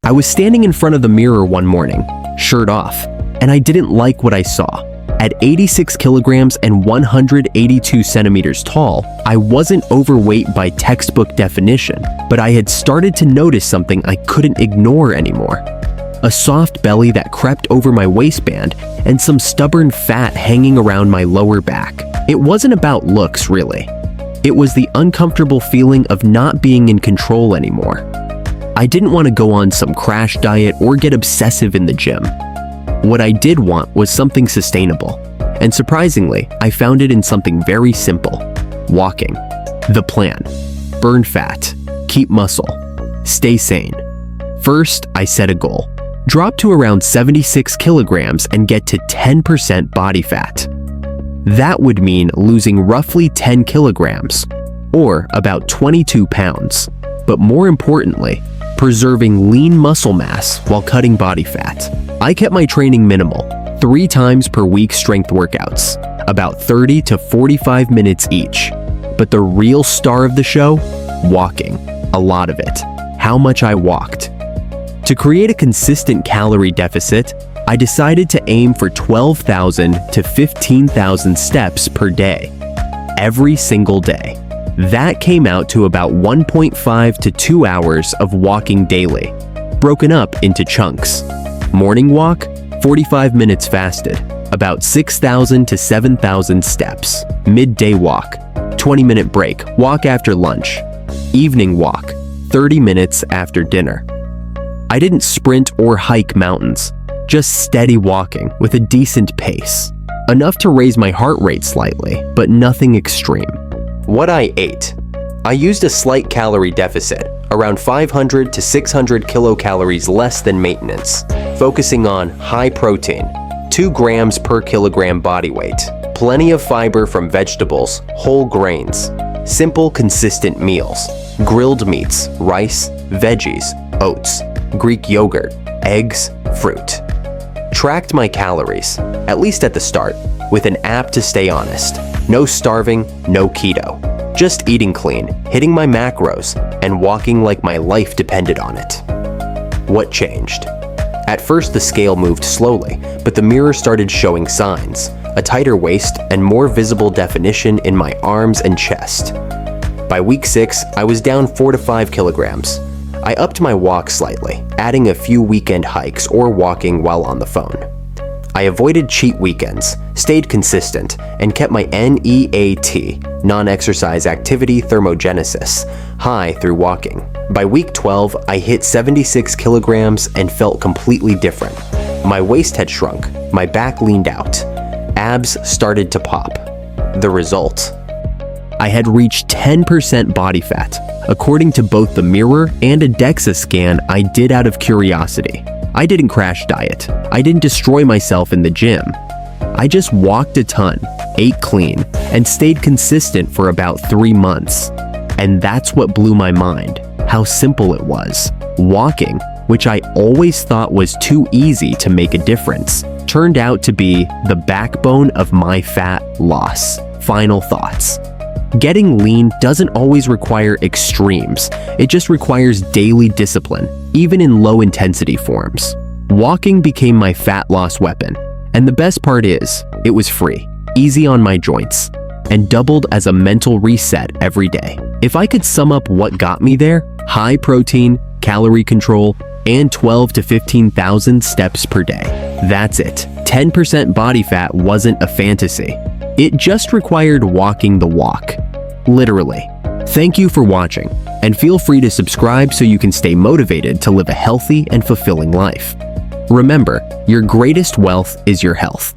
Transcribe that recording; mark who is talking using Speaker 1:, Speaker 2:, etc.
Speaker 1: I was standing in front of the mirror one morning, shirt off, and I didn't like what I saw. At 86 kilograms and 182 centimeters tall, I wasn't overweight by textbook definition, but I had started to notice something I couldn't ignore anymore. A soft belly that crept over my waistband and some stubborn fat hanging around my lower back. It wasn't about looks, really. It was the uncomfortable feeling of not being in control anymore. I didn't want to go on some crash diet or get obsessive in the gym. What I did want was something sustainable, and surprisingly, I found it in something very simple: walking. The plan: burn fat, keep muscle, stay sane. First, I set a goal: drop to around 76 kilograms and get to 10% body fat. That would mean losing roughly 10 kilograms, or about 22 pounds, but more importantly, preserving lean muscle mass while cutting body fat. I kept my training minimal, 3 times per week strength workouts, about 30 to 45 minutes each. But the real star of the show? Walking. A lot of it. How much I walked. To create a consistent calorie deficit, I decided to aim for 12,000 to 15,000 steps per day, every single day. That came out to about 1.5 to 2 hours of walking daily, broken up into chunks. Morning walk, 45 minutes fasted, about 6,000 to 7,000 steps. Midday walk, 20-minute break, walk after lunch. Evening walk, 30 minutes after dinner. I didn't sprint or hike mountains, just steady walking with a decent pace. Enough to raise my heart rate slightly, but nothing extreme. What I ate. I used a slight calorie deficit, around 500 to 600 kilocalories less than maintenance, focusing on high protein, 2 grams per kilogram body weight, plenty of fiber from vegetables, whole grains, simple, consistent meals, grilled meats, rice, veggies, oats, Greek yogurt, eggs, fruit. Tracked my calories, at least at the start, with an app to stay honest. No starving, no keto. Just eating clean, hitting my macros, and walking like my life depended on it. What changed? At first the scale moved slowly, but the mirror started showing signs: a tighter waist and more visible definition in my arms and chest. By week 6, I was down 4 to 5 kilograms. I upped my walk slightly, adding a few weekend hikes or walking while on the phone. I avoided cheat weekends, stayed consistent, and kept my NEAT, non-exercise activity thermogenesis, high through walking. By week 12, I hit 76 kilograms and felt completely different. My waist had shrunk, my back leaned out, abs started to pop. The result? I had reached 10% body fat, according to both the mirror and a DEXA scan I did out of curiosity. I didn't crash diet. I didn't destroy myself in the gym. I just walked a ton, ate clean, and stayed consistent for about 3 months. And that's what blew my mind, how simple it was. Walking, which I always thought was too easy to make a difference, turned out to be the backbone of my fat loss. Final thoughts. Getting lean doesn't always require extremes. It just requires daily discipline, even in low-intensity forms. Walking became my fat loss weapon, and the best part is, it was free, easy on my joints, and doubled as a mental reset every day. If I could sum up what got me there: high protein, calorie control, and 12 to 15,000 steps per day. That's it. 10% body fat wasn't a fantasy. It just required walking the walk. Literally. Thank you for watching, and feel free to subscribe so you can stay motivated to live a healthy and fulfilling life. Remember, your greatest wealth is your health.